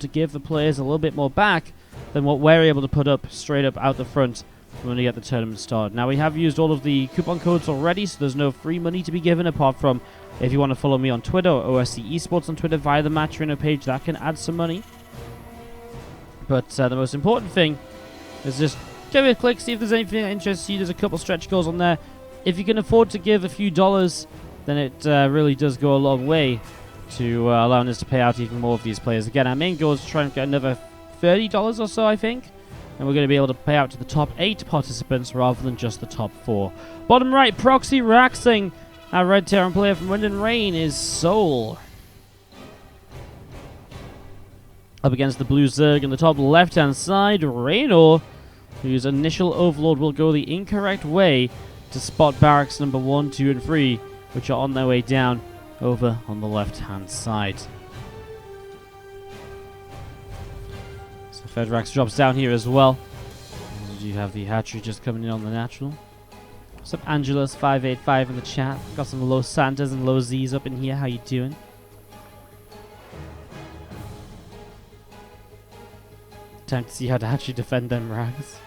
to give the players a little bit more back than what we're able to put up straight up out the front when we get the tournament started. Now, we have used all of the coupon codes already, so there's no free money to be given, apart from if you want to follow me on Twitter, or OSC Esports on Twitter via the Match Reynor page, that can add some money. But the most important thing is just give it a click, see if there's anything that interests you. There's a couple stretch goals on there. If you can afford to give a few dollars, then it really does go a long way to allowing us to pay out even more of these players. Again, our main goal is to try and get another $30 or so, I think. And we're going to be able to pay out to the top 8 participants rather than just the top 4. Bottom right, Proxy Raxing. Our Red Terran player from Wind and Rain is souL. Up against the Blue Zerg in the top left-hand side, Reynor, whose initial Overlord will go the incorrect way to spot barracks number 1, 2, and 3, which are on their way down over on the left-hand side. So Fedrax drops down here as well. You have the hatchery just coming in on the natural. What's up, Angelus585 in the chat? Got some low Santas and low Z's up in here. How you doing? Time to see how to actually defend them rags.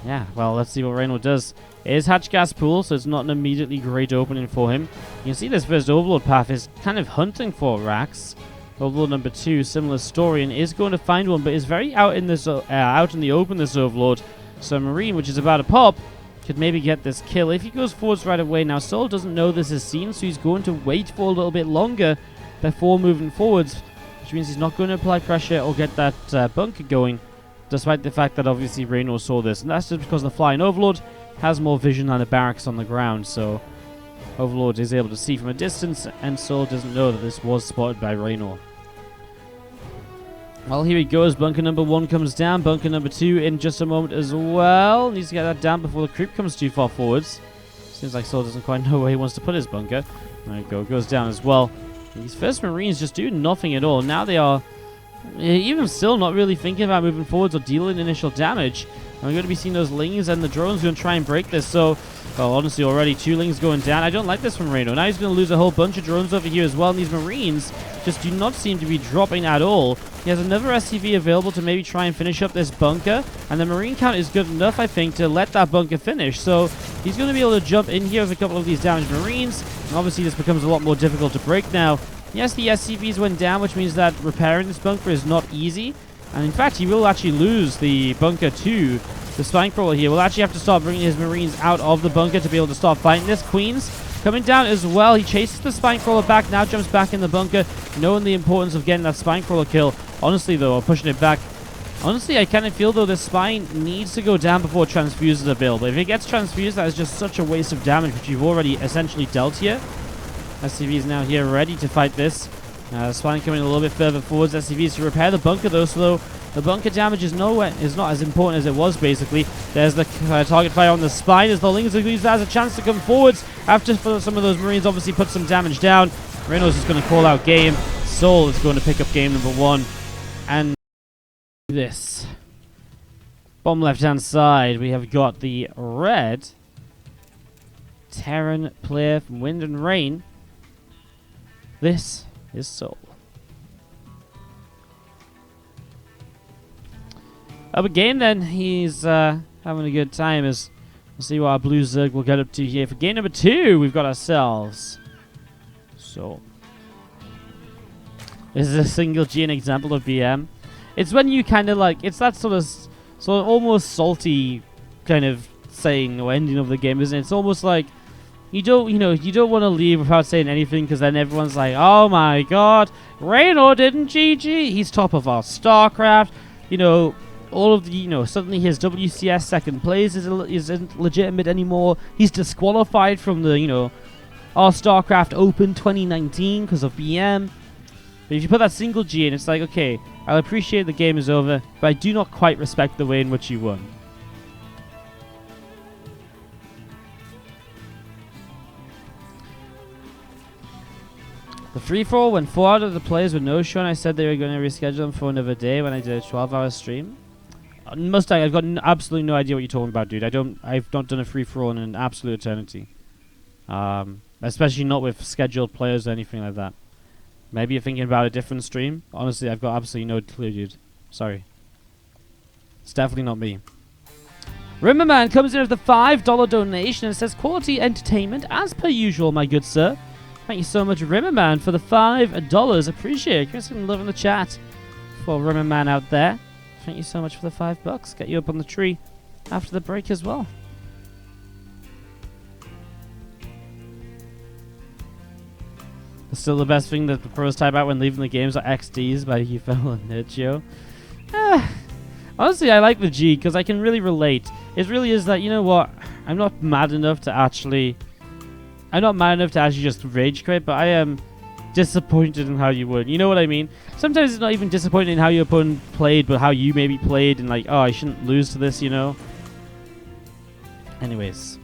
Yeah, well, let's see what Reynor does. It is Hatch Gas Pool, so it's not an immediately great opening for him. You can see this first Overlord path is kind of hunting for Rax. Overlord number 2, similar story, and is going to find one, but is very out in this out in the open, this Overlord. So Marine, which is about to pop, could maybe get this kill. If he goes forwards right away, now souL doesn't know this is seen, so he's going to wait for a little bit longer before moving forwards, which means he's not going to apply pressure or get that bunker going, despite the fact that obviously Reynor saw this. And that's just because the Flying Overlord has more vision than the barracks on the ground, so Overlord is able to see from a distance, and souL doesn't know that this was spotted by Reynor. Well, here he goes. Bunker number 1 comes down. Bunker number 2 in just a moment as well. Needs to get that down before the creep comes too far forwards. Seems like souL doesn't quite know where he wants to put his bunker. There we go. Goes down as well. These first Marines just do nothing at all. Now they are even still not really thinking about moving forwards or dealing initial damage. And we're going to be seeing those Lings and the drones going to try and break this. So, well, honestly, already 2 Lings going down. I don't like this from Reynor. Now he's going to lose a whole bunch of drones over here as well. And these Marines just do not seem to be dropping at all. He has another SCV available to maybe try and finish up this bunker. And the Marine count is good enough, I think, to let that bunker finish. So he's going to be able to jump in here with a couple of these damaged Marines. And obviously this becomes a lot more difficult to break now. Yes, the SCVs went down, which means that repairing this bunker is not easy. And in fact, he will actually lose the bunker to the Spine Crawler here. We'll actually have to start bringing his Marines out of the bunker to be able to start fighting this. Queens coming down as well. He chases the Spine Crawler back, now jumps back in the bunker, knowing the importance of getting that Spine Crawler kill. Honestly, though, or pushing it back. Honestly, I kind of feel, though, this Spine needs to go down before transfuses are built. But if it gets transfused, that is just such a waste of damage, which you've already essentially dealt here. SCV is now here ready to fight this. Spine coming a little bit further forwards. SCV is to repair the bunker, though, so the bunker damage is not as important as it was, basically. There's the target fire on the Spine as the Lings use that as a chance to come forwards after some of those Marines obviously put some damage down. Reynor's just going to call out game. souL is going to pick up game number 1. And this. Bottom left-hand side, we have got the Red Terran player from Wind and Rain. This is souL. Up again, then. He's having a good time. As we'll see what our Blue Zerg will get up to here. For game number 2, we've got ourselves souL. This is a single G an example of BM. It's when you kind of like, it's that sort of almost salty kind of saying or ending of the game, isn't it? It's almost like you don't want to leave without saying anything, because then everyone's like, oh my god, Reynor didn't GG. He's top of our StarCraft. You know, all of the, suddenly his WCS second place isn't legitimate anymore. He's disqualified from the, our StarCraft Open 2019 because of BM. But if you put that single G in, it's like, okay, I'll appreciate the game is over, but I do not quite respect the way in which you won. The free-for-all, when 4 out of the players were no-show, and I said they were going to reschedule them for another day when I did a 12-hour stream. Mustang, I've got absolutely no idea what you're talking about, dude. I've not done a free-for-all in an absolute eternity. Especially not with scheduled players or anything like that. Maybe you're thinking about a different stream. Honestly, I've got absolutely no clue, dude. Sorry. It's definitely not me. Rimmerman comes in with the $5 donation and says, quality entertainment as per usual, my good sir. Thank you so much, Rimmerman, for the $5. Appreciate it. Give us some love in the chat for Rimmerman out there. Thank you so much for the $5. Get you up on the tree after the break as well. Still the best thing that the pros type out when leaving the games are XDs by UFL and Nerdjo. Honestly, I like the G because I can really relate. It really is that, you know what, I'm not mad enough to actually just rage quit, but I am disappointed in how you would. You know what I mean? Sometimes it's not even disappointing in how your opponent played, but how you maybe played, and like, oh, I shouldn't lose to this, you know? Anyways.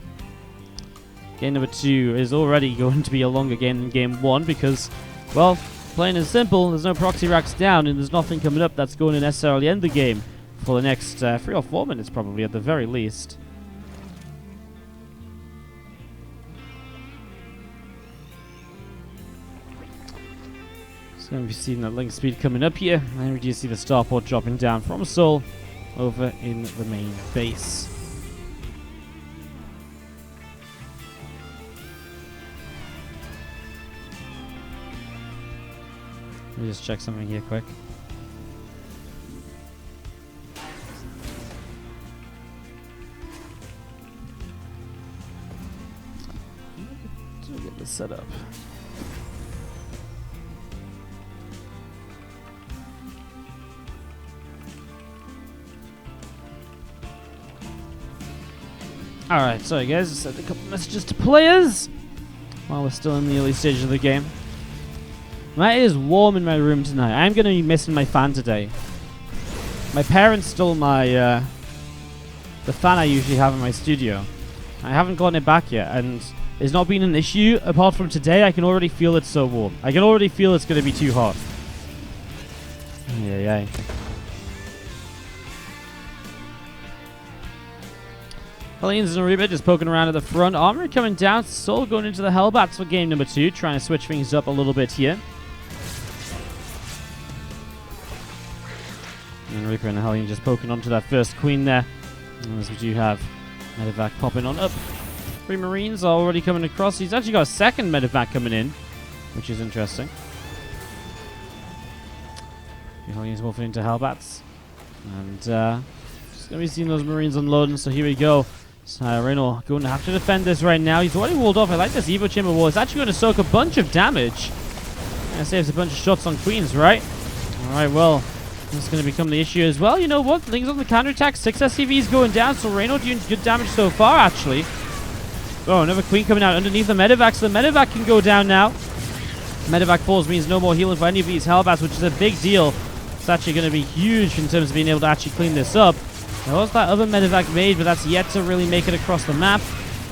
Game number 2 is already going to be a longer game than game 1 because, well, plain and simple, there's no proxy racks down and there's nothing coming up that's going to necessarily end the game for the next 3 or 4 minutes probably at the very least. So going to be seeing that link speed coming up here, and we do see the starport dropping down from souL over in the main base. Let me just check something here quick. To get this set up. Alright, sorry guys, I sent a couple messages to players while we're still in the early stages of the game. It is warm in my room tonight. I'm going to be missing my fan today. My parents stole my the fan I usually have in my studio. I haven't gotten it back yet, and it's not been an issue. Apart from today, I can already feel it's so warm. I can already feel it's going to be too hot. Yeah. Hellions and Aruba just poking around at the front. Armory coming down. souL going into the Hellbats for game number 2. Trying to switch things up a little bit here. And Reaper and the Hellion just poking onto that first queen there. And as we do have Medevac popping on up. 3 Marines are already coming across. He's actually got a second Medevac coming in, which is interesting. The Hellions wolfing into Hellbats. And just going to be seeing those Marines unloading, so here we go. Reynor going to have to defend this right now. He's already walled off. I like this Evo Chamber wall. It's actually going to soak a bunch of damage. And saves a bunch of shots on queens, right? Alright, well, this is going to become the issue as well. You know what? Lings on the counterattack. 6 SCVs going down, so Reynor doing good damage so far, actually. Oh, another queen coming out underneath the Medevac, so the Medevac can go down now. Medevac falls means no more healing for any of these Hellbats, which is a big deal. It's actually going to be huge in terms of being able to actually clean this up. There was that other Medevac made, but that's yet to really make it across the map,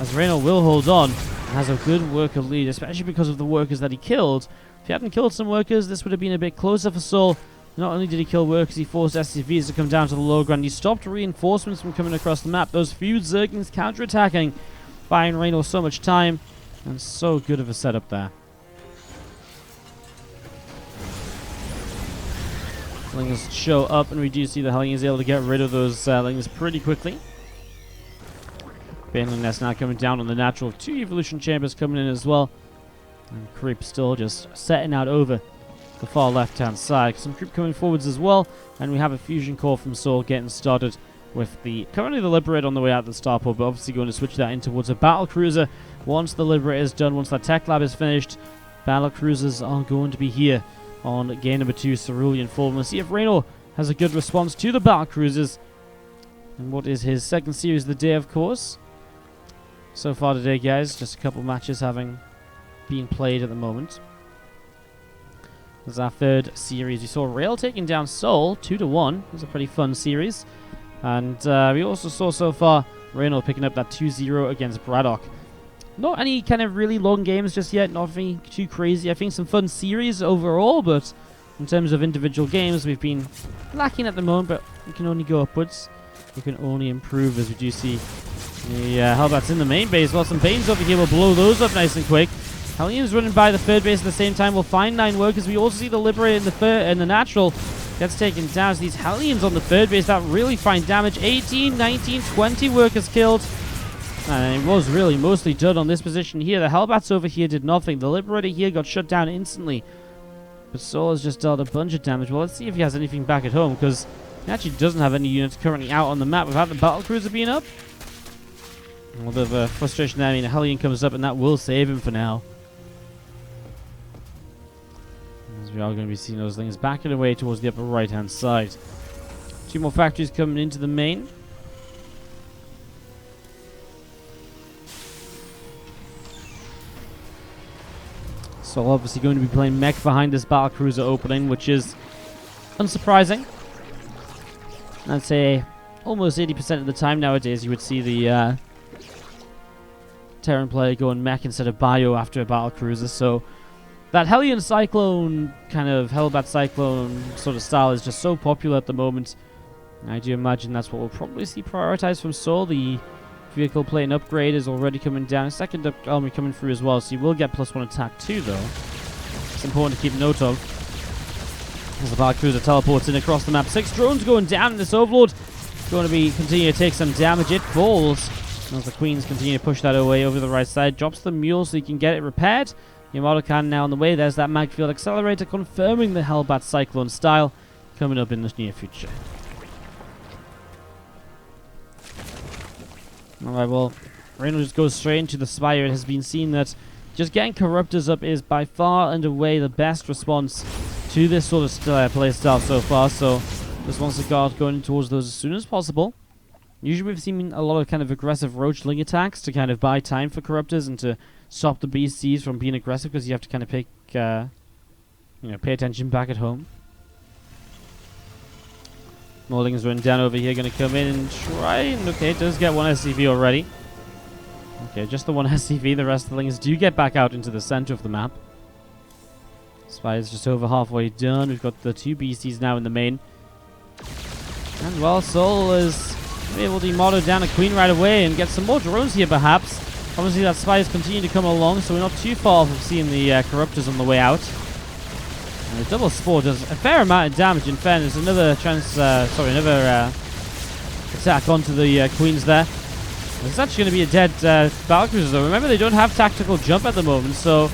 as Reynor will hold on and has a good worker lead, especially because of the workers that he killed. If he hadn't killed some workers, this would have been a bit closer for souL. Not only did he kill workers, he forced SCVs to come down to the low ground. He stopped reinforcements from coming across the map. Those few Zerglings counterattacking, buying Reynor so much time, and so good of a setup there. Lings show up, and we do see the Hellions able to get rid of those Lings pretty quickly. Baneling Nest now coming down on the natural. 2 Evolution Chambers coming in as well. And Creep still just setting out over the far left-hand side. Some Creep coming forwards as well. And we have a Fusion Core from souL getting started with currently the Liberator on the way out the starport, but obviously going to switch that in towards a Battle Cruiser. Once the Liberator is done, once that Tech Lab is finished, Battle Cruisers are going to be here on game number 2, Cerulean Fall. We'll see if Reynor has a good response to the Battle Cruisers. And what is his second series of the day, of course. So far today, guys, just a couple matches having been played at the moment. This is our third series. We saw Rail taking down souL 2-1. It was a pretty fun series. And we also saw so far Reynor picking up that 2-0 against Braddock. Not any kind of really long games just yet, nothing too crazy. I think some fun series overall, but in terms of individual games, we've been lacking at the moment, but we can only go upwards. We can only improve, as we do see the Hellbats in the main base. Well, some Banes over here will blow those up nice and quick. Hellions running by the third base at the same time will find 9 workers. We also see the Liberator in the natural gets taken down. So these Hellions on the third base that really find damage. 18, 19, 20 workers killed. And it was really mostly done on this position here. The Hellbats over here did nothing. The Liberator here got shut down instantly. But souL has just dealt a bunch of damage. Well, let's see if he has anything back at home, because he actually doesn't have any units currently out on the map without the battlecruiser being up. A little bit of frustration there. I mean, a Hellion comes up, and that will save him for now. As we are going to be seeing those things backing away towards the upper right-hand side. 2 more factories coming into the main. So obviously going to be playing mech behind this battlecruiser opening, which is unsurprising. I'd say almost 80% of the time nowadays you would see the Terran player going mech instead of bio after a battlecruiser. So that Hellion Cyclone, kind of Hellbat Cyclone sort of style is just so popular at the moment. I do imagine that's what we'll probably see prioritized from souL. The vehicle plane upgrade is already coming down. A second army coming through as well, so you will get +1 attack too, though. It's important to keep note of. As the battlecruiser teleports in across the map. 6 drones going down, and this Overlord going to be continuing to take some damage. It falls as the Queens continue to push that away over the right side. Drops the mule so you can get it repaired. Your auto cannon now on the way. There's that Magfield Accelerator confirming the Hellbat Cyclone style coming up in the near future. Alright, well, Reynor just goes straight into the Spire. It has been seen that just getting Corruptors up is by far and away the best response to this sort of playstyle so far. So just wants the guard going towards those as soon as possible. Usually we've seen a lot of kind of aggressive Roachling attacks to kind of buy time for Corruptors and to stop the BCs from being aggressive, because you have to kind of pick, pay attention back at home. Molding's running down over here, going to come in and try. And okay, it does get 1 SCV already. Okay, just the 1 SCV. The rest of the things do get back out into the center of the map. Spire's just over halfway done. We've got the 2 BCs now in the main. And well, souL is able to motto down a Queen right away and get some more drones here perhaps. Obviously that Spire's continue to come along, so we're not too far off of seeing the Corruptors on the way out. And the double spore does a fair amount of damage. In fairness, another attack onto the Queens there. It's actually going to be a dead battlecruiser though. Remember, they don't have tactical jump at the moment, so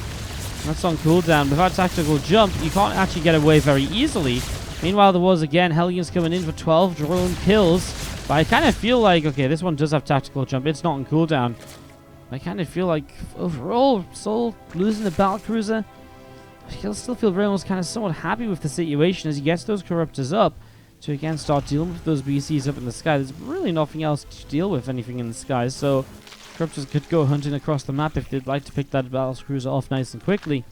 that's on cooldown. Without tactical jump, you can't actually get away very easily. Meanwhile, there was again Hellions coming in for 12 drone kills. But I kind of feel like, okay, this one does have tactical jump. It's not on cooldown. I kind of feel like overall, souL losing the battlecruiser. I still feel Reynol's kind of somewhat happy with the situation as he gets those Corruptors up to again start dealing with those BCs up in the sky. There's really nothing else to deal with anything in the sky, so Corruptors could go hunting across the map if they'd like to pick that battlecruiser off nice and quickly.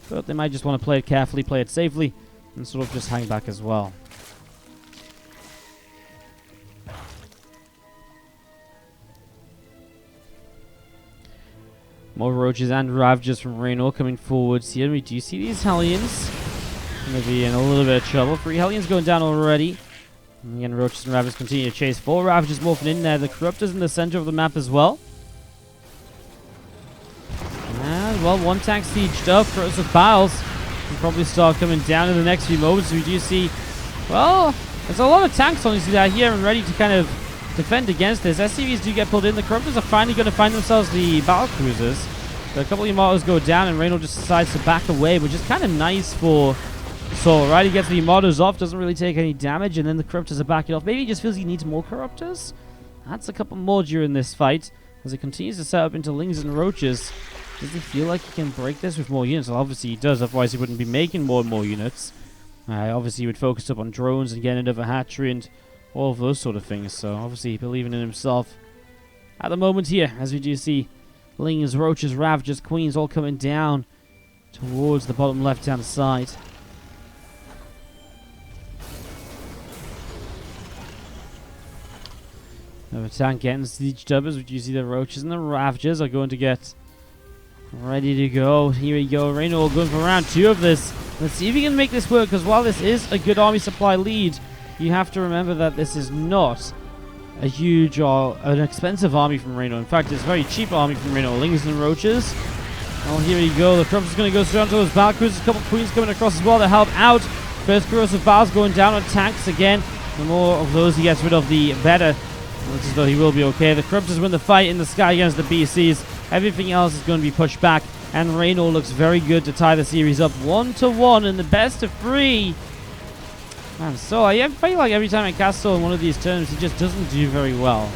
But they might just want to play it carefully, play it safely, and sort of just hang back as well. More Roaches and Ravagers from Reynor coming forwards here. We do see these Hellions. Going to be in a little bit of trouble. 3 Hellions going down already. And again, Roaches and Ravagers continue to chase. 4 Ravagers morphing in there. The Corruptors in the center of the map as well. And, well, 1 tank sieged up. Corrosive Piles will probably start coming down in the next few moments. We do see, well, there's a lot of tanks honestly that are here and ready to kind of defend against this. SCVs do get pulled in. The Corruptors are finally going to find themselves the battlecruisers. So a couple of Yamatos go down and Reynor just decides to back away, which is kind of nice for souL, right? He gets the Yamatos off, doesn't really take any damage, and then the Corruptors are backing off. Maybe he just feels he needs more Corruptors. That's a couple more during this fight. As he continues to set up into Lings and Roaches, does he feel like he can break this with more units? Well, obviously he does, otherwise he wouldn't be making more and more units. Obviously he would focus up on drones and get another hatchery and all of those sort of things. So obviously believing in himself at the moment here, as we do see Lings, Roaches, Ravagers, Queens all coming down towards the bottom left-hand side. Another tank getting sieged up, as we do see the Roaches and the Ravagers are going to get ready to go. Here we go. Reynor going for round 2 of this. Let's see if he can make this work, because while this is a good army supply lead, you have to remember that this is not a huge or an expensive army from Reynor. In fact, it's a very cheap army from Reynor. Lings and Roaches Well, here we go. The Corruptor's going to go straight onto those Battle Cruisers. A couple of Queens coming across as well to help out. First Corrosive Bars going down on tanks again. The more of those he gets rid of, the better. Looks as though he will be okay. The Corruptors win the fight in the sky against the BCs. Everything else is going to be pushed back. And Reynor looks very good to tie the series up 1-1 in the best of 3. Man, so I feel like every time I cast souL in one of these turns, he just doesn't do very well.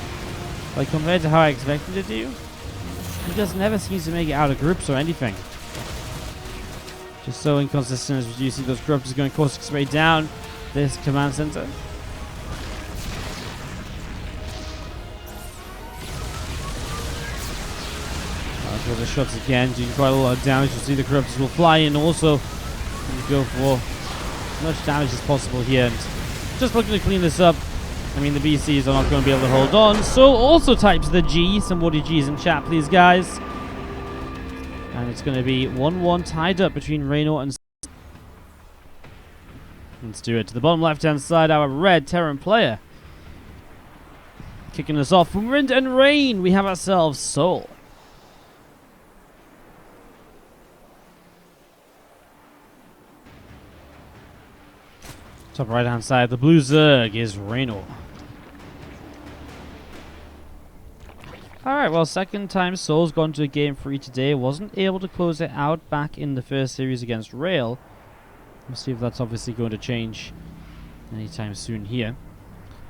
Like, compared to how I expected it to do. He just never seems to make it out of groups or anything. Just so inconsistent as you see those Corruptors going caustic spray down this command center. For the shots again, doing quite a lot of damage. You'll see the Corruptors will fly in also. And go for as much damage as possible here. And just looking to clean this up. I mean, the BCs are not going to be able to hold on. So also types the G. Some more Gs in chat, please, guys. And it's going to be 1-1 tied up between Reynor and... Let's do it. To the bottom left-hand side, our red Terran player. Kicking us off from Wind and Rain, we have ourselves souL. Top right-hand side, the blue Zerg is Reynor. Alright, well, second time souL's gone to a game 3 today. Wasn't able to close it out back in the first series against Rail. We'll see if that's obviously going to change anytime soon here.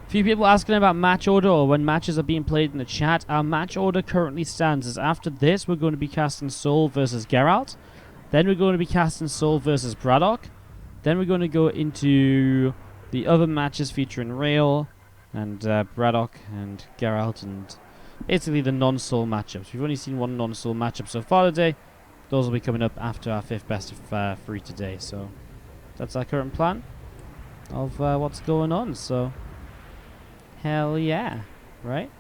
A few people asking about match order or when matches are being played in the chat. Our match order currently stands as after this, we're going to be casting souL versus Geralt. Then we're going to be casting souL versus Braddock. Then we're going to go into the other matches featuring Rail and Braddock and Geralt and basically the non-souL matchups. We've only seen one non-souL matchup so far today. Those will be coming up after our 5th best of 3 today. So that's our current plan of what's going on. So hell yeah, right?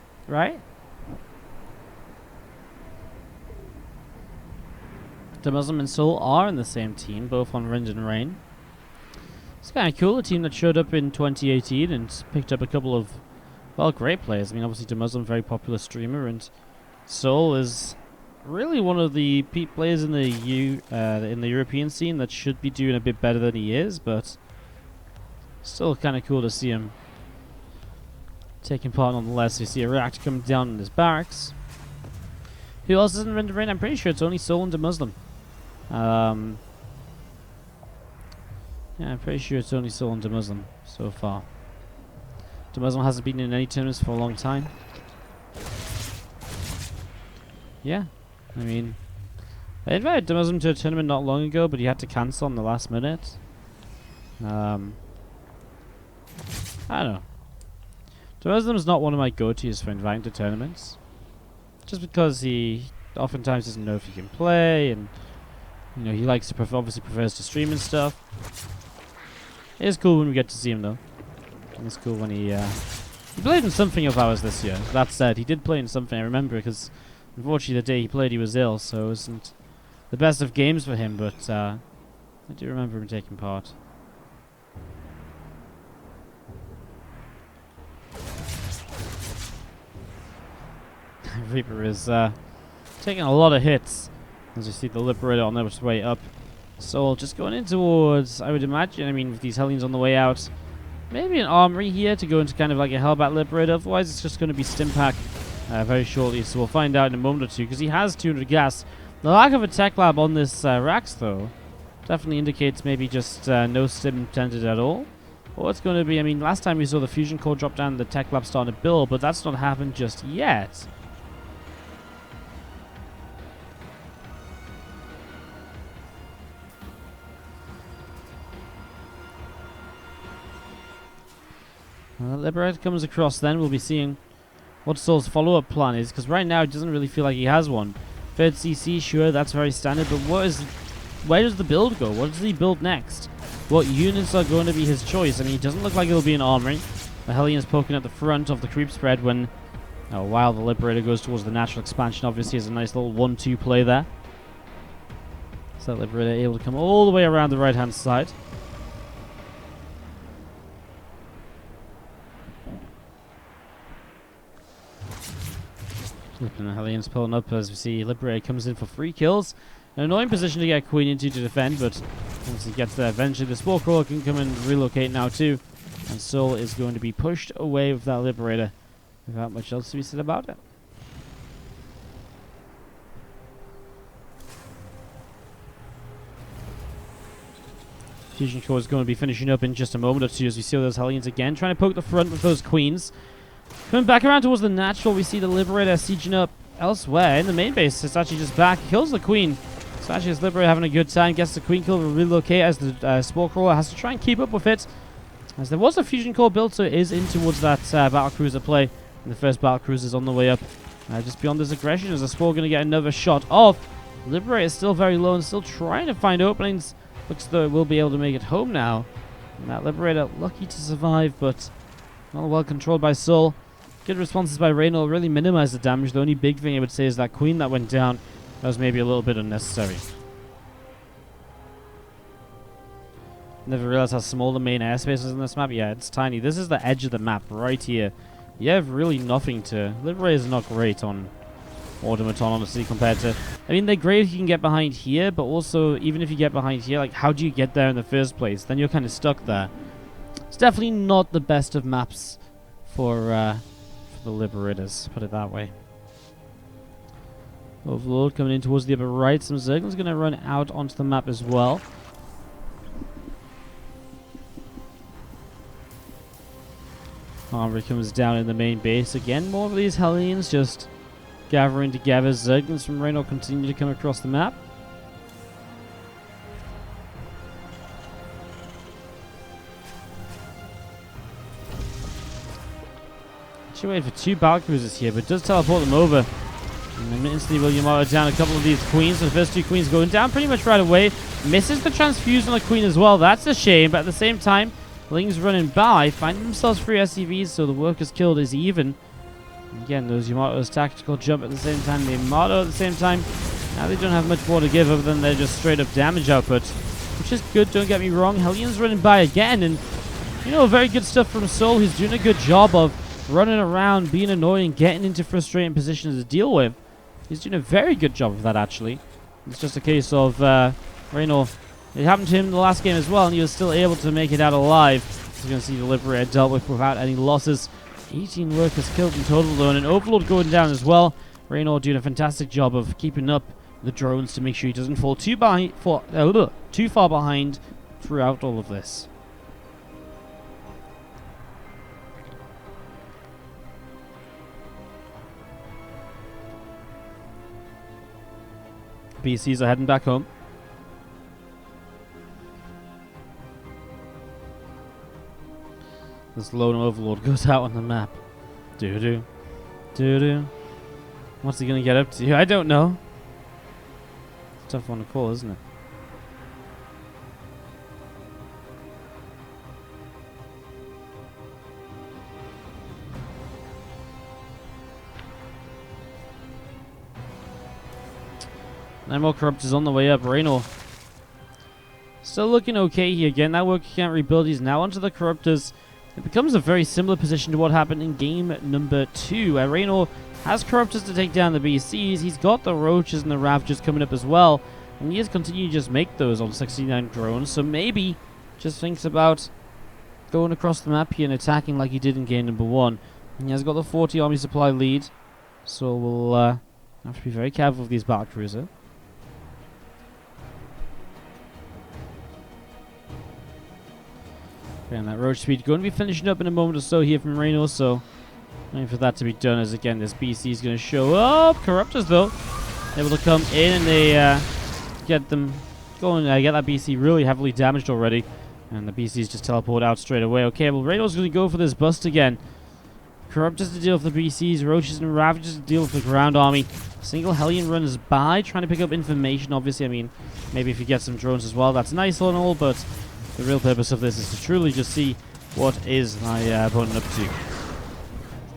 Demuslim and souL are in the same team, both on Wind and Rain. It's kind of cool, a team that showed up in 2018 and picked up a couple of, well, great players. I mean, obviously Demuslim, very popular streamer, and souL is really one of the players in the European scene that should be doing a bit better than he is, but still kind of cool to see him taking part nonetheless. You see a reactor coming down in his barracks. Who else is in Wind and Rain? I'm pretty sure it's only souL and Demuslim. Yeah, I'm pretty sure it's only souL and Demuslim so far. Demuslim hasn't been in any tournaments for a long time. Yeah, I mean, I invited Demuslim to a tournament not long ago, but he had to cancel on the last minute. I don't know. Demuslim's not one of my go-tos for inviting to tournaments. Just because he oftentimes doesn't know if he can play, and you know, he likes to obviously prefers to stream and stuff. It is cool when we get to see him though. And it's cool when he played in something of ours this year. That said, he did play in something, I remember, because unfortunately the day he played he was ill, so it wasn't the best of games for him, but I do remember him taking part. Reaper is taking a lot of hits. As you see the Liberator on their way up. souL just going in towards, I would imagine, I mean, with these Hellions on the way out, maybe an Armory here to go into kind of like a Hellbat Liberator. Otherwise, it's just going to be Stimpack very shortly. So we'll find out in a moment or two, because he has 200 gas. The lack of a tech lab on this Rax, though, definitely indicates maybe just no stim intended at all. Or it's going to be, I mean, last time we saw the Fusion Core drop down and the tech lab starting to build, but that's not happened just yet. Liberator comes across, then we'll be seeing what souL's follow-up plan is, because right now it doesn't really feel like he has one. Third CC, sure, that's very standard, but where does the build go? What does he build next? What units are going to be his choice? I mean, it doesn't look like it'll be an Armory. The Hellion's poking at the front of the creep spread when, while the Liberator goes towards the natural expansion. Obviously, has a nice little 1-2 play there. So Liberator able to come all the way around the right-hand side. And the Hellion's pulling up as we see Liberator comes in for 3 kills. An annoying position to get Queen into to defend, but once he gets there, eventually the Spore Crawler can come and relocate now too. And souL is going to be pushed away with that Liberator without much else to be said about it. Fusion Core is going to be finishing up in just a moment or two as we see those Hellions again, trying to poke the front with those Queens. Coming back around towards the natural, we see the Liberator sieging up elsewhere in the main base. It's actually just back, kills the Queen. So actually this Liberator having a good time, gets the Queen kill, will relocate as the Spore Crawler has to try and keep up with it. As there was a Fusion Core built, so it is in towards that Battlecruiser play. And the first Battlecruiser is on the way up. Just beyond this aggression, is the Spore going to get another shot off. Liberator is still very low and still trying to find openings. Looks though it will be able to make it home now. And that Liberator lucky to survive, but not well controlled by souL. Good responses by Reynor, really minimize the damage. The only big thing I would say is that Queen that went down. That was maybe a little bit unnecessary. Never realized how small the main airspace is in this map. Yeah, it's tiny. This is the edge of the map right here. You have really nothing to... Liberator is not great on Automaton, honestly, compared to... I mean, they're great if you can get behind here, but also, even if you get behind here, like, how do you get there in the first place? Then you're kind of stuck there. It's definitely not the best of maps for the Liberators, put it that way. Overlord coming in towards the upper right. Some Zerglings going to run out onto the map as well. Armory comes down in the main base. Again, more of these Hellions just gathering together. Zerglings from Reynor continue to come across the map. Should wait for two Battlecruisers here, but does teleport them over. And then instantly will Yamato down a couple of these Queens. So the first two Queens going down pretty much right away. Misses the transfuse on the Queen as well. That's a shame, but at the same time, Ling's running by, finding themselves 3 SCVs, so the workers killed is even. And again, those Yamato's tactical jump at the same time, the Yamato at the same time. Now they don't have much more to give other than their just straight up damage output, which is good, don't get me wrong. Hellions running by again, and you know, very good stuff from souL, who's doing a good job of running around, being annoying, getting into frustrating positions to deal with. He's doing a very good job of that, actually. It's just a case of Reynor. It happened to him in the last game as well, and he was still able to make it out alive. He's going to see the Liberator dealt with without any losses. 18 workers killed in total, though, and an Overlord going down as well. Reynor doing a fantastic job of keeping up the drones to make sure he doesn't fall too far behind throughout all of this. BCs are heading back home. This lone Overlord goes out on the map. Doo-doo. Doo-doo. What's he gonna get up to? I don't know. It's a tough one to call, isn't it? Nine more Corruptors on the way up. Reynor still looking okay here. Again, that worker can't rebuild. He's now onto the Corruptors. It becomes a very similar position to what happened in game number 2, where Reynor has Corruptors to take down the BCs. He's got the Roaches and the Ravagers coming up as well. And he has continued to just make those on 69 drones. So maybe just thinks about going across the map here and attacking like he did in game number 1. And he has got the 40 army supply lead. So we'll have to be very careful with these Battlecruiser. And that Roach speed going to be finishing up in a moment or so here from Reynor, so waiting for that to be done as again this BC is going to show up. Corruptors though, able to come in and they get them going. Get that BC really heavily damaged already, and the BCs just teleport out straight away. Okay, well Reynor's going to go for this bust again. Corruptors to deal with the BCs, Roaches and Ravagers to deal with the ground army. Single Hellion runs by, trying to pick up information. Obviously, I mean, maybe if you get some drones as well, that's nice and all, but the real purpose of this is to truly just see what is my opponent up to.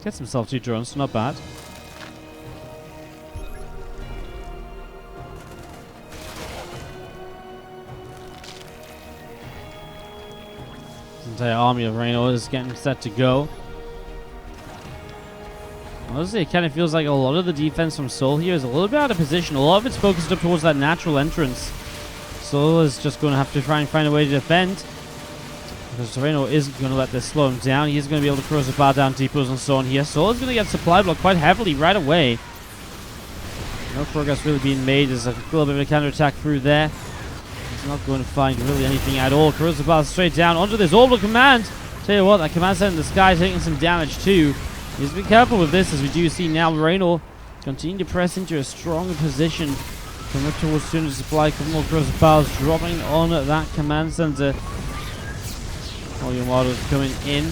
Gets himself 2 drones, so not bad. This entire army of Reynor is getting set to go. Honestly, it kind of feels like a lot of the defense from souL here is a little bit out of position. A lot of it's focused up towards that natural entrance. souL is just going to have to try and find a way to defend, because Reynor isn't going to let this slow him down. He's going to be able to cross the bar down depots and so on here. souL is going to get supply blocked quite heavily right away. No progress really being made. There's a little bit of a counter-attack through there. He's not going to find really anything at all. Corrosive bar straight down onto this orbital command. Tell you what, that command center in the sky is taking some damage too. He's be careful with this, as we do see now Reynor continue to press into a stronger position. Come up towards 200 supply, a couple more corrosive bars dropping on that command center. All your models coming in.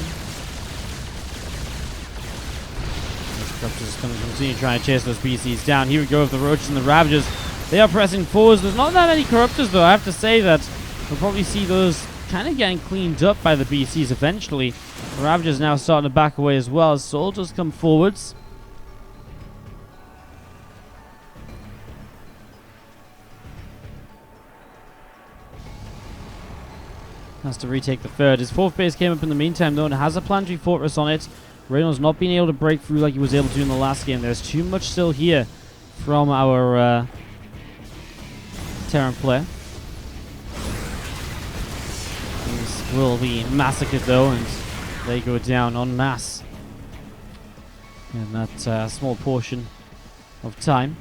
Corruptors is going to continue trying to chase those BCs down. Here we go with the Roaches and the Ravagers. They are pressing forwards. There's not that many Corruptors though. I have to say that we'll probably see those kind of getting cleaned up by the BCs eventually. The Ravagers now starting to back away as well as souL does come forwards. Has to retake the third. His fourth base came up in the meantime though and has a planetary fortress on it. Reynor's not being able to break through like he was able to in the last game. There's too much still here from our Terran player. These will be massacred though, and they go down en masse in that small portion of time.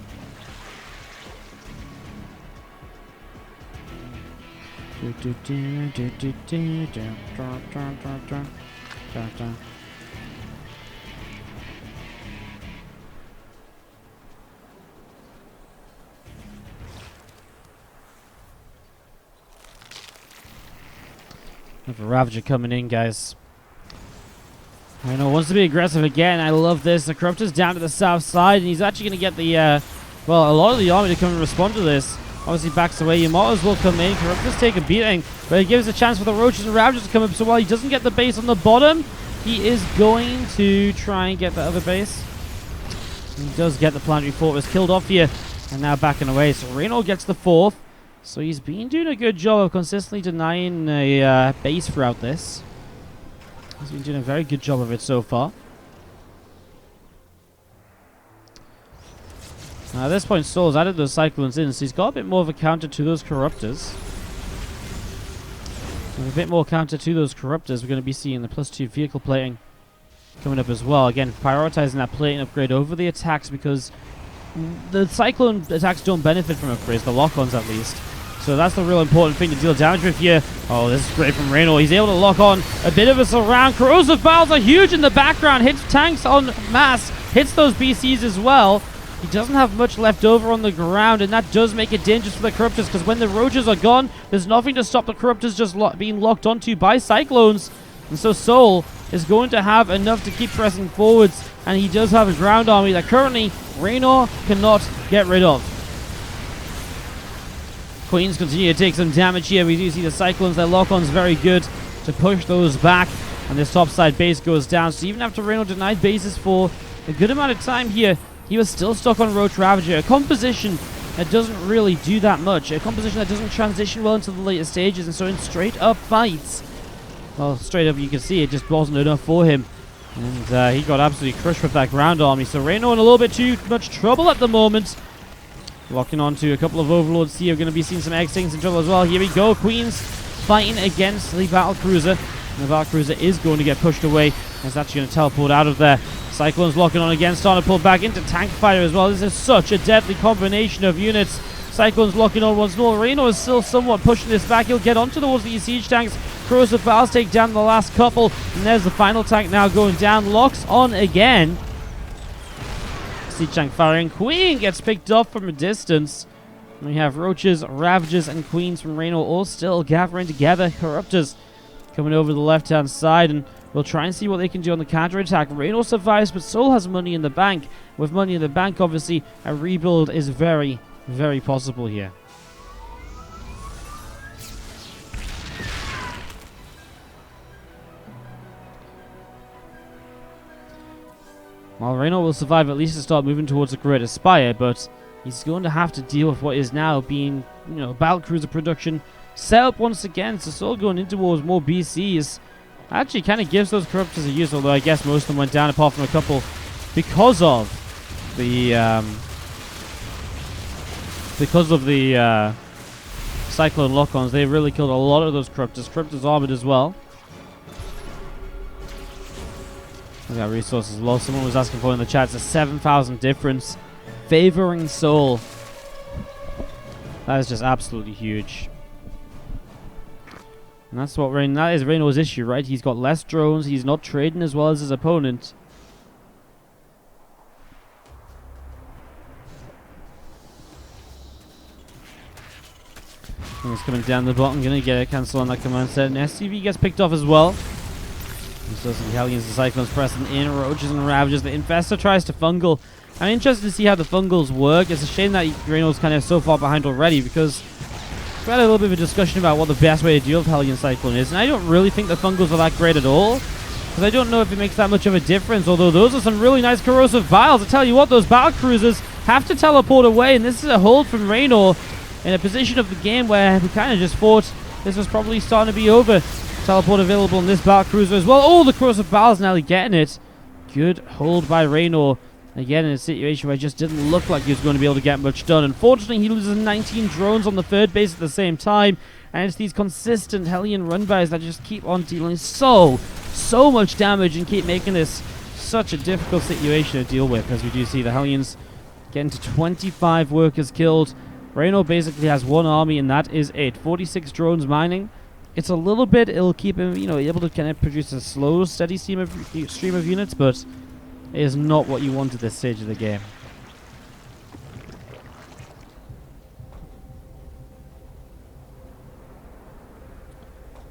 A Ravager coming in, guys. Reynor wants to be aggressive again. I love this. The Corruptor's down to the south side, and he's actually going to get the, well, a lot of the army to come and respond to this. Obviously backs away. Yamato's will come in. Corruptors take a beating, but it gives a chance for the Roaches and Ravagers to come up. So while he doesn't get the base on the bottom, he is going to try and get the other base. He does get the planetary fortress killed off here, and now backing away. So Reynor gets the fourth. So he's been doing a good job of consistently denying a base throughout this. He's been doing a very good job of it so far. Now at this point, souL's added those Cyclones in, so he's got a bit more of a counter to those Corruptors. With a bit more counter to those Corruptors, we're going to be seeing the +2 vehicle plating coming up as well. Again, prioritizing that plating upgrade over the attacks, because the Cyclone attacks don't benefit from upgrades, the lock-ons at least. So that's the real important thing to deal damage with here. Oh, this is great from Reynor. He's able to lock on a bit of a surround. Corrosive Barrels are huge in the background. Hits tanks en masse. Hits those BCs as well. He doesn't have much left over on the ground, and that does make it dangerous for the Corruptors, because when the Roaches are gone, there's nothing to stop the Corruptors just being locked onto by Cyclones. And so souL is going to have enough to keep pressing forwards, and he does have a ground army that currently Reynor cannot get rid of. Queens continue to take some damage here. We do see the Cyclones, their lock-on's very good to push those back, and this topside base goes down. So even after Reynor denied bases for a good amount of time here, he was still stuck on Roach Ravager, a composition that doesn't really do that much, a composition that doesn't transition well into the later stages, and so in straight up fights, well, straight up you can see it just wasn't enough for him, and he got absolutely crushed with that ground army. So Reynor in a little bit too much trouble at the moment. Locking onto a couple of Overlords here. We're going to be seeing some X-Things in trouble as well. Here we go. Queens fighting against the Battlecruiser. And the Battlecruiser is going to get pushed away, as that's going to teleport out of there. Cyclones locking on again, starting to pull back into Tank Fighter as well. This is such a deadly combination of units. Cyclones locking on once more. Reynor is still somewhat pushing this back. He'll get onto towards these siege tanks. Corrosive Barrels take down the last couple. And there's the final tank now going down. Locks on again. Siege tank firing. Queen gets picked up from a distance. We have Roaches, Ravagers, and Queens from Reynor all still gathering together. Corruptors coming over the left-hand side, and we'll try and see what they can do on the counter-attack. Reynor survives, but souL has money in the bank. With money in the bank, obviously, a rebuild is very, very possible here. While Reynor will survive at least to start moving towards the Greater Spire, but he's going to have to deal with what is now being, Battlecruiser production set up once again. So souL going in towards more BCs actually kind of gives those Corruptors a use, although I guess most of them went down apart from a couple because of the Cyclone lock-ons. They really killed a lot of those Corruptors. Corruptors armored as well. We got resources low. Someone was asking for in the chat. It's a 7,000 difference, favoring souL. That is just absolutely huge. And that's what that is Reynor's issue, right? He's got less drones. He's not trading as well as his opponent. And he's coming down the bottom. Gonna get a cancel on that command set. And SCV gets picked off as well. So some Hellions, the Cyclones pressing in, Roaches and Ravages. The Infestor tries to fungal. I'm interested to see how the fungals work. It's a shame that Reynor's kind of so far behind already, because we've had a little bit of a discussion about what the best way to deal with Hellion Cyclone is, and I don't really think the fungals are that great at all, because I don't know if it makes that much of a difference, although those are some really nice corrosive vials. I tell you what, those battle cruisers have to teleport away, and this is a hold from Reynor in a position of the game where we kind of just thought this was probably starting to be over. Teleport available in this battle cruiser as well. Oh, the corrosive vials nearly getting it. Good hold by Reynor. Again, in a situation where it just didn't look like he was going to be able to get much done. Unfortunately, he loses 19 drones on the third base at the same time. And it's these consistent Hellion run-bys that just keep on dealing so much damage and keep making this such a difficult situation to deal with. As we do see the Hellions getting to 25 workers killed. Reynor basically has one army, and that is it. 46 drones mining. It's a little bit, it'll keep him, able to kind of produce a slow, steady stream of units, but it is not what you want at this stage of the game.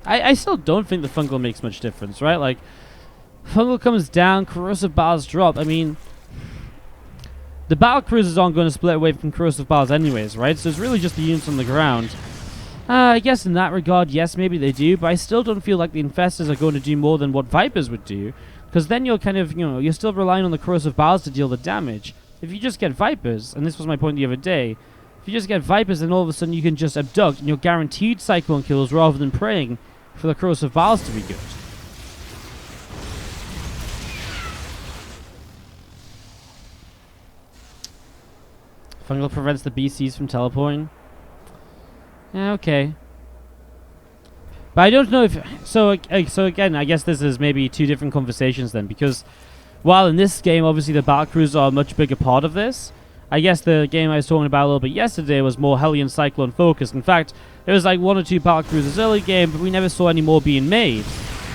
I still don't think the fungal makes much difference, right? Like, fungal comes down, corrosive bars drop. I mean, the battle cruisers aren't going to split away from corrosive bars anyways, right? So it's really just the units on the ground. I guess in that regard, yes, maybe they do, but I still don't feel like the Infestors are going to do more than what Vipers would do. Because then you're kind of, you're still relying on the corrosive bars to deal the damage. If you just get Vipers, and this was my point the other day, if you just get Vipers, then all of a sudden you can just abduct, and you're guaranteed Cyclone kills rather than praying for the corrosive bars to be good. Fungal prevents the BCs from teleporting. Yeah, okay. But I don't know if... So again, I guess this is maybe two different conversations then, because while in this game, obviously the battle cruisers are a much bigger part of this, I guess the game I was talking about a little bit yesterday was more Hellion Cyclone focused. In fact, there was like one or two battle cruisers early game, but we never saw any more being made.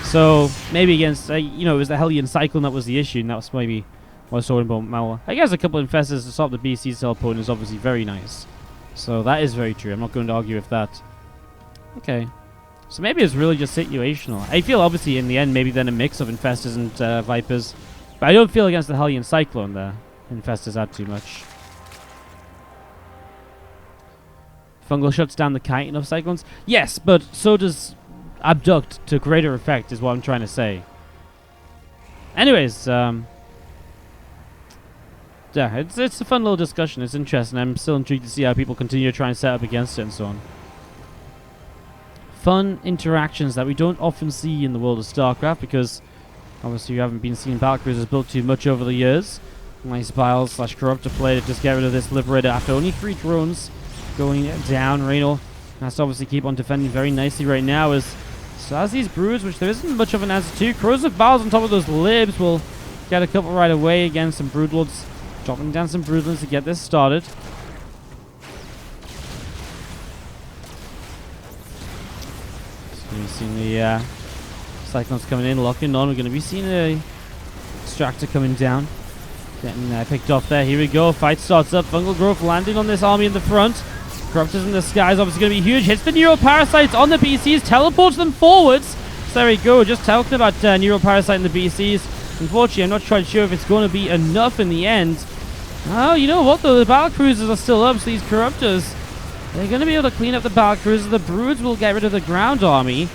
So maybe against, it was the Hellion Cyclone that was the issue, and that was maybe what I was talking about more. I guess a couple of Infestors to stop the BC teleporting is obviously very nice. So that is very true. I'm not going to argue with that. Okay. So maybe it's really just situational. I feel obviously in the end maybe then a mix of Infestors and Vipers. But I don't feel against the Hellion Cyclone there. Infestors add too much. Fungal shuts down the kiting of Cyclones. Yes, but so does Abduct to greater effect is what I'm trying to say. Anyways, yeah, it's a fun little discussion. It's interesting. I'm still intrigued to see how people continue to try and set up against it and so on. Fun interactions that we don't often see in the world of StarCraft, because obviously you haven't been seeing battlecruisers built too much over the years. Nice Biles / Corruptor play to just get rid of this Liberator after only 3 drones going down. Reynor has to obviously keep on defending very nicely right now as these Broods, which there isn't much of an answer to. Corrosive Biles on top of those Libs will get a couple right away. Again, some Broodlords dropping down some Broodlords to get this started. We've seen the Cyclones coming in, locking on. We're going to be seeing a Extractor coming down. Getting picked off there. Here we go. Fight starts up. Fungal Growth landing on this army in the front. Corruptors in the sky is obviously going to be huge. Hits the Neuroparasites on the BCs. Teleports them forwards. So there we go. Just talking about Neuroparasite in the BCs. Unfortunately, I'm not quite sure if it's going to be enough in the end. Oh, you know what though? The battle cruisers are still up, so these Corruptors, they're going to be able to clean up the battle cruisers. The Broods will get rid of the ground army.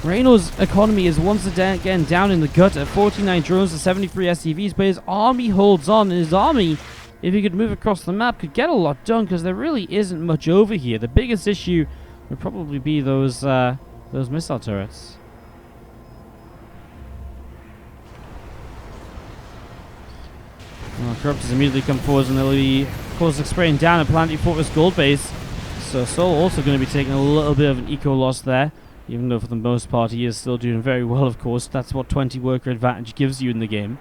Reynor's economy is once again down in the gut at 49 drones to 73 SCVs, but his army holds on. And his army, if he could move across the map, could get a lot done, because there really isn't much over here. The biggest issue would probably be those missile turrets. Corruptors immediately come forward and they'll be, of course, spraying down a Planetary Fortress gold base. So souL also going to be taking a little bit of an eco loss there, even though for the most part he is still doing very well, of course. That's what 20 worker advantage gives you in the game.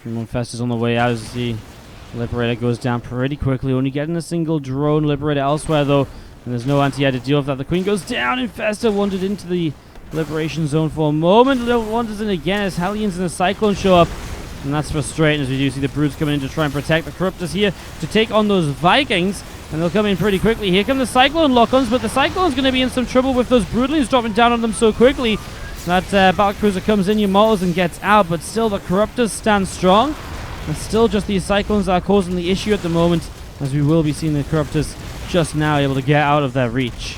Infestors on the way out as the Liberator goes down pretty quickly, only getting a single drone Liberator elsewhere though, and there's no anti-air to deal with that. The Queen goes down, Infestor wandered into the Liberation Zone for a moment, wanders in again as Hellions and the Cyclone show up, and that's frustrating as we do see the Brutes coming in to try and protect the Corruptors here to take on those Vikings, and they'll come in pretty quickly. Here come the Cyclone lock-ons, but the Cyclone's going to be in some trouble with those Brutalings dropping down on them so quickly. That Battlecruiser comes in, Immortals, and gets out, but still the Corruptors stand strong. It's still just these Cyclones that are causing the issue at the moment, as we will be seeing the Corruptors just now able to get out of their reach.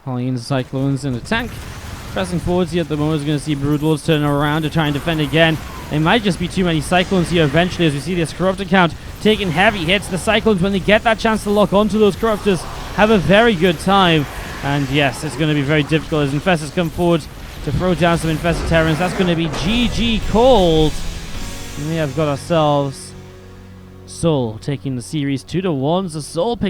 Hellions, Cyclones in a tank. Pressing forwards here at the moment is going to see Broodlords turn around to try and defend again. It might just be too many Cyclones here eventually as we see this Corruptor count taking heavy hits. The Cyclones, when they get that chance to lock onto those Corruptors, have a very good time. And yes, it's going to be very difficult as Infestors come forward to throw down some Infested Terrans. That's going to be GG called. And we have got ourselves souL taking the series 2-1. So souL pick